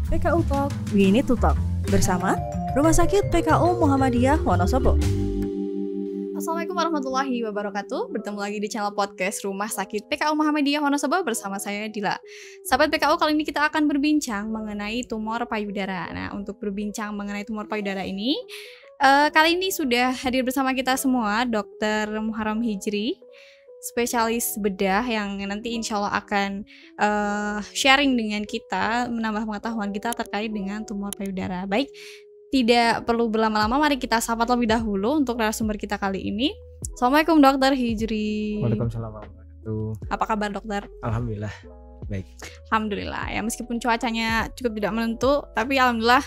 PKU Talk, We Need to Talk bersama Rumah Sakit PKU Muhammadiyah Wonosobo. Assalamualaikum warahmatullahi wabarakatuh. Bertemu lagi di channel podcast Rumah Sakit PKU Muhammadiyah Wonosobo bersama saya Dila. Sahabat PKU, kali ini kita akan berbincang mengenai tumor payudara. Nah, untuk berbincang mengenai tumor payudara ini, kali ini sudah hadir bersama kita semua Dr. Muharram Hijri, spesialis bedah yang nanti insya Allah akan sharing dengan kita, menambah pengetahuan kita terkait dengan tumor payudara. Baik, tidak perlu berlama-lama, mari kita sapa terlebih dahulu untuk narasumber kita kali ini. Assalamualaikum Dr. Hijri. Waalaikumsalam warahmatullahi wabarakatuh. Apa kabar dokter? Alhamdulillah baik. Alhamdulillah ya, meskipun cuacanya cukup tidak menentu, tapi alhamdulillah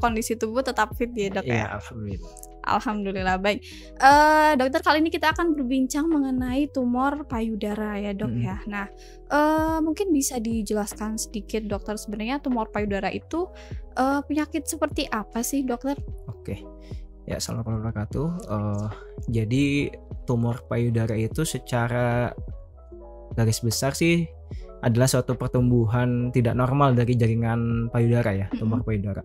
kondisi tubuh tetap fit ya dok ya. Iya, alhamdulillah. Alhamdulillah baik. Dokter, kali ini kita akan berbincang mengenai tumor payudara ya dok ya. Nah, mungkin bisa dijelaskan sedikit dokter, sebenarnya tumor payudara itu penyakit seperti apa sih dokter? Oke. Ya, assalamualaikum warahmatullahi wabarakatuh. Jadi tumor payudara itu secara garis besar sih adalah suatu pertumbuhan tidak normal dari jaringan payudara ya, tumor payudara.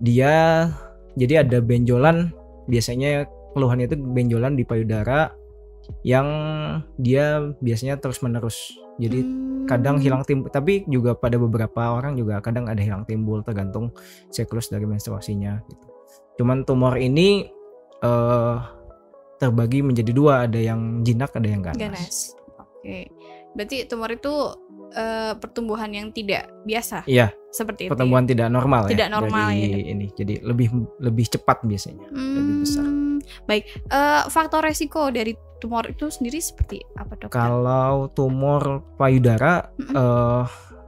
Dia jadi ada benjolan, biasanya keluhannya itu benjolan di payudara yang dia biasanya terus menerus. Jadi kadang hilang timbul, tapi juga pada beberapa orang juga kadang ada hilang timbul tergantung siklus dari menstruasinya gitu. Cuman tumor ini terbagi menjadi dua, ada yang jinak, ada yang ganas. Oke. Berarti tumor itu pertumbuhan yang tidak biasa. Iya. Seperti itu. Pertumbuhan tidak normal tidak normal dari ya. Ini. Jadi lebih cepat biasanya, lebih besar. Baik. Faktor resiko dari tumor itu sendiri seperti apa dokter? Kalau tumor payudara,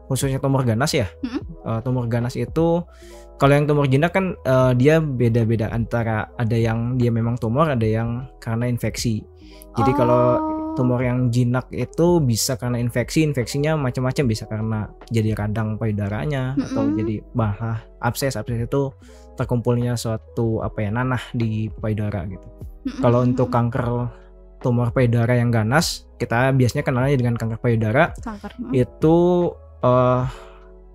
khususnya tumor ganas ya. Tumor ganas itu, kalau yang tumor jinak kan dia beda-beda, antara ada yang dia memang tumor, ada yang karena infeksi. Jadi kalau tumor yang jinak itu bisa karena infeksinya macam-macam, bisa karena jadi radang payudaranya atau jadi malah abses itu terkumpulnya suatu nanah di payudara gitu. Kalau untuk kanker tumor payudara yang ganas, kita biasanya kenalnya dengan kanker payudara. Itu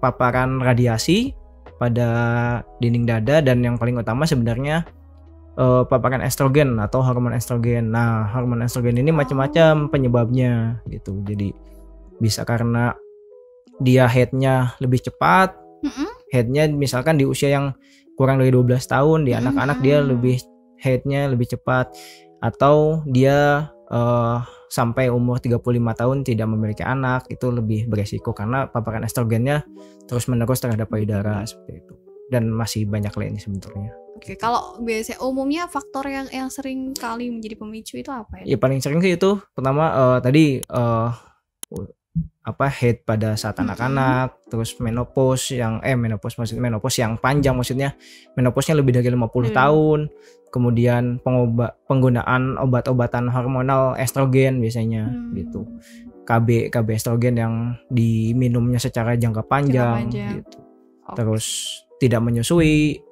paparan radiasi pada dinding dada, dan yang paling utama sebenarnya paparan estrogen atau hormon estrogen. Nah, hormon estrogen ini macam-macam penyebabnya gitu. Jadi bisa karena dia headnya lebih cepat, headnya misalkan di usia yang kurang dari 12 tahun, di anak-anak dia headnya lebih cepat, atau dia sampai umur 35 tahun tidak memiliki anak, itu lebih beresiko karena paparan estrogennya terus-menerus terhadap payudara seperti itu. Dan masih banyak lainnya sebetulnya. Oke, kalau biasanya umumnya faktor yang sering kali menjadi pemicu itu apa ya? Ya paling sering sih itu pertama tadi head pada saat anak-anak, terus menopause yang panjang, maksudnya menopause-nya lebih dari 50 tahun. Kemudian penggunaan obat-obatan hormonal estrogen biasanya gitu. KB estrogen yang diminumnya secara jangka panjang. Gitu. Terus tidak menyusui,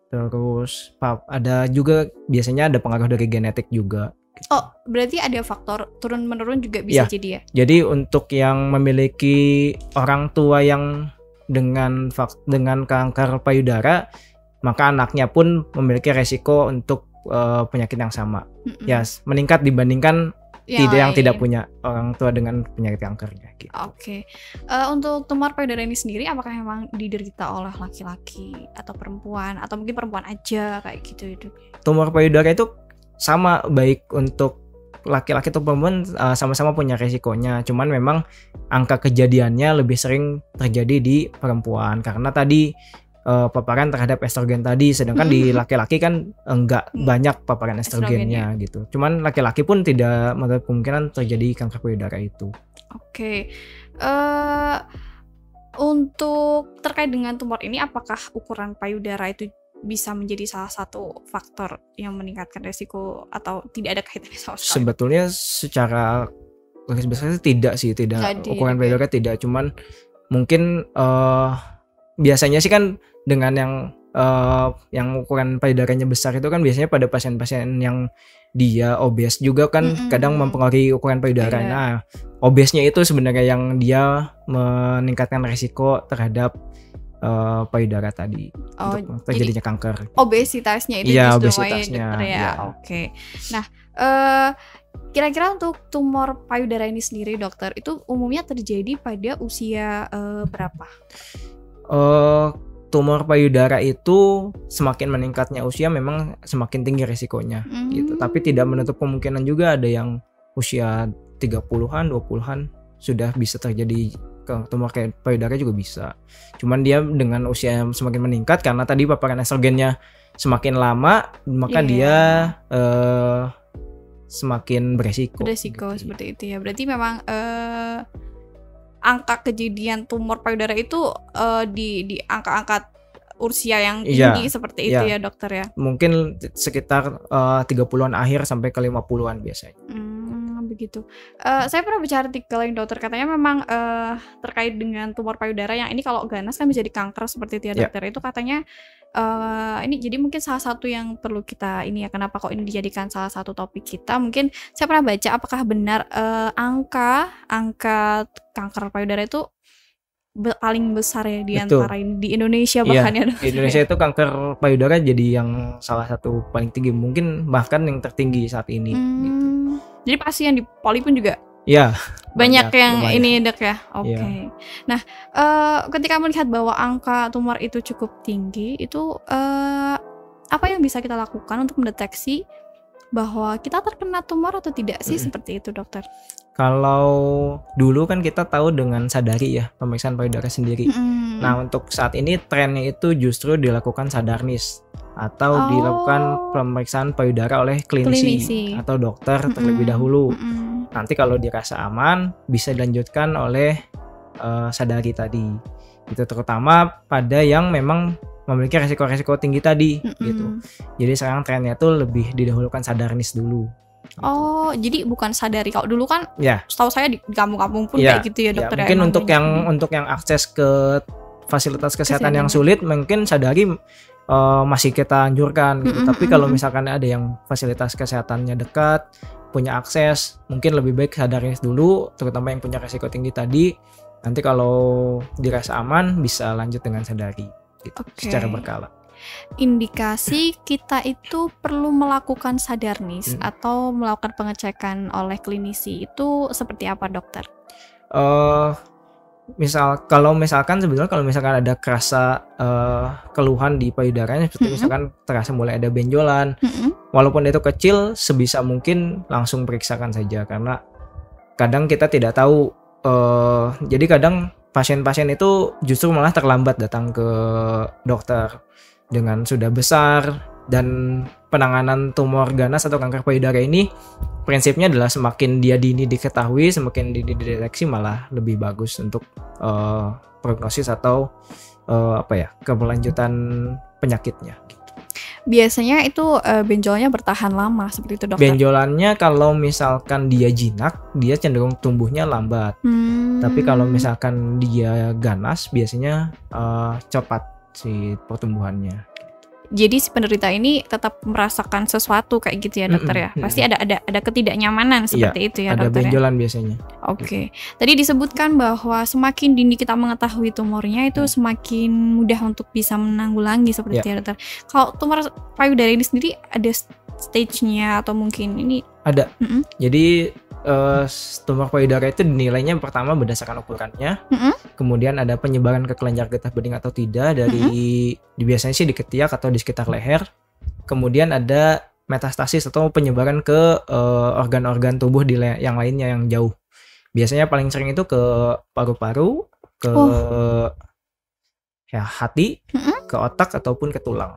terus ada juga biasanya ada pengaruh dari genetik juga. Oh, berarti ada faktor turun-menurun juga bisa jadi ya? Jadi untuk yang memiliki orang tua yang dengan kanker payudara, maka anaknya pun memiliki resiko untuk penyakit yang sama. Ya, meningkat dibandingkan yang tidak punya orang tua dengan penyakit kanker gitu. Oke. Untuk tumor payudara ini sendiri, apakah memang diderita oleh laki-laki atau perempuan, atau mungkin perempuan aja kayak gitu itu? Tumor payudara itu sama, baik untuk laki-laki atau perempuan sama-sama punya resikonya. Cuman memang angka kejadiannya lebih sering terjadi di perempuan karena tadi paparan terhadap estrogen tadi, sedangkan di laki-laki kan enggak banyak paparan estrogennya gitu. Cuman laki-laki pun tidak menutup kemungkinan terjadi kanker payudara itu. Oke. Untuk terkait dengan tumor ini, apakah ukuran payudara itu bisa menjadi salah satu faktor yang meningkatkan resiko, atau tidak ada kaitannya sama sekali? Sebetulnya secara garis besar tidak ukuran payudara tidak, cuman mungkin biasanya sih kan dengan yang ukuran payudaranya besar itu kan biasanya pada pasien-pasien yang dia obes juga kan kadang mempengaruhi ukuran payudara. Nah, obesnya itu sebenarnya yang dia meningkatkan resiko terhadap payudara tadi untuk terjadinya kanker. Obesitasnya itu Iya, justru obesitasnya, dokter ya. iya. Oke. Nah, kira-kira untuk tumor payudara ini sendiri dokter, itu umumnya terjadi pada usia berapa? Tumor payudara itu semakin meningkatnya usia memang semakin tinggi risikonya gitu. Tapi tidak menutup kemungkinan juga ada yang usia 30-an, 20-an sudah bisa terjadi tumor payudara juga bisa. Cuman dia dengan usia yang semakin meningkat karena tadi paparan estrogennya semakin lama, maka dia semakin beresiko. Beresiko gitu. Seperti itu ya. Berarti memang angka kejadian tumor payudara itu di angka-angka usia yang tinggi seperti itu ya dokter ya. Mungkin sekitar 30-an akhir sampai ke 50-an biasanya. Begitu. Saya pernah bicara artikel yang dokter katanya memang terkait dengan tumor payudara yang ini kalau ganas kan bisa jadi kanker seperti itu ya dokter. Itu katanya ini jadi mungkin salah satu yang perlu kita ini ya, kenapa kok ini dijadikan salah satu topik kita. Mungkin saya pernah baca apakah benar angka kanker payudara itu paling besar ya di antara di Indonesia bahkan ya dokter. Di Indonesia itu kanker payudara jadi yang salah satu paling tinggi, mungkin bahkan yang tertinggi saat ini gitu. Jadi pasien di poli pun juga banyak yang lumayan. Ini dok ya. Oke. Nah, ketika melihat bahwa angka tumor itu cukup tinggi, itu apa yang bisa kita lakukan untuk mendeteksi bahwa kita terkena tumor atau tidak sih seperti itu dokter? Kalau dulu kan kita tahu dengan sadari ya, pemeriksaan payudara sendiri. Nah, untuk saat ini trennya itu justru dilakukan sadarnis atau dilakukan pemeriksaan payudara oleh klinisi. Atau dokter terlebih dahulu. Nanti kalau dirasa aman bisa dilanjutkan oleh sadari tadi. Itu terutama pada yang memang memiliki resiko-resiko tinggi tadi gitu. Jadi sekarang trennya tuh lebih didahulukan sadarnis dulu. Oh, jadi bukan sadari. Kalau dulu kan setahu saya di kampung-kampung pun kayak gitu ya dokter. Mungkin untuk yang akses ke fasilitas kesehatan yang sulit mungkin sadari masih kita anjurkan gitu. Tapi kalau misalkan ada yang fasilitas kesehatannya dekat, punya akses, mungkin lebih baik sadarnis dulu, terutama yang punya resiko tinggi tadi. Nanti kalau dirasa aman bisa lanjut dengan sadari gitu, secara berkala. Indikasi kita itu perlu melakukan sadarnis atau melakukan pengecekan oleh klinisi itu seperti apa dokter? Kalau misalkan ada kerasa keluhan di payudaranya seperti misalkan terasa mulai ada benjolan, walaupun itu kecil sebisa mungkin langsung periksakan saja karena kadang kita tidak tahu. Jadi kadang pasien-pasien itu justru malah terlambat datang ke dokter dengan sudah besar, dan penanganan tumor ganas atau kanker payudara ini prinsipnya adalah semakin dia dini diketahui, semakin dini dideteksi malah lebih bagus untuk prognosis atau keberlanjutan penyakitnya gitu. Biasanya itu benjolannya bertahan lama seperti itu dokter? Benjolannya kalau misalkan dia jinak, dia cenderung tumbuhnya lambat. Tapi kalau misalkan dia ganas, biasanya cepat si pertumbuhannya. Jadi si penderita ini tetap merasakan sesuatu kayak gitu ya dokter ya? Pasti ada ketidaknyamanan seperti itu ya dokter? Ada benjolan biasanya. Oke. Tadi disebutkan bahwa semakin dini kita mengetahui tumornya itu semakin mudah untuk bisa menanggulangi seperti itu ya dokter. Kalau tumor payudara ini sendiri ada stage-nya atau mungkin ini? Ada. Jadi tumor payudara itu dinilainya pertama berdasarkan ukurannya, kemudian ada penyebaran ke kelenjar getah bening atau tidak dari biasanya sih di ketiak atau di sekitar leher, kemudian ada metastasis atau penyebaran ke organ-organ tubuh yang lainnya yang jauh. Biasanya paling sering itu ke paru-paru, ke hati, ke otak ataupun ke tulang.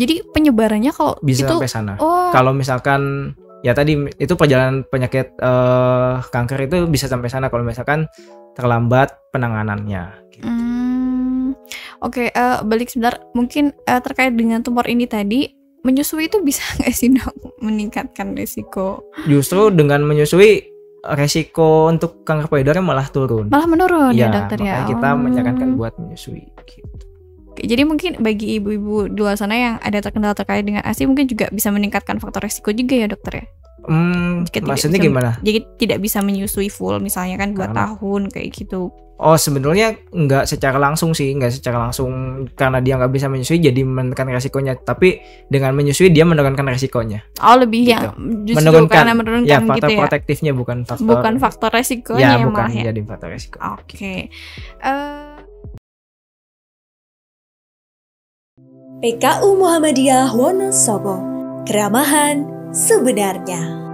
Jadi penyebarannya kalau bisa itu sampai sana. Kalau misalkan ya tadi itu perjalanan penyakit kanker itu bisa sampai sana kalau misalkan terlambat penanganannya. Gitu. Oke, balik sebentar. Mungkin terkait dengan tumor ini tadi, menyusui itu bisa nggak sih dok meningkatkan risiko? Justru dengan menyusui resiko untuk kanker payudara malah turun. Malah menurun ya dokter ya. Makanya kita menyarankan buat menyusui. Gitu. Jadi mungkin bagi ibu-ibu di luar sana yang ada terkendala terkait dengan ASI mungkin juga bisa meningkatkan faktor resiko juga ya dokter ya? Maksudnya gimana? Jadi tidak bisa menyusui full misalnya kan 2 Karena- tahun kayak gitu. Oh sebenarnya nggak secara langsung karena dia nggak bisa menyusui jadi menekan resikonya, tapi dengan menyusui dia menurunkan resikonya. Oh lebih Gitu. ya justru karena menurunkan ya, gitu faktor ya. protektifnya bukan faktor Faktor resikonya ya, bukan malah ya. jadi faktor resiko. Oke. PKU Muhammadiyah Wonosobo, keramahan sebenarnya.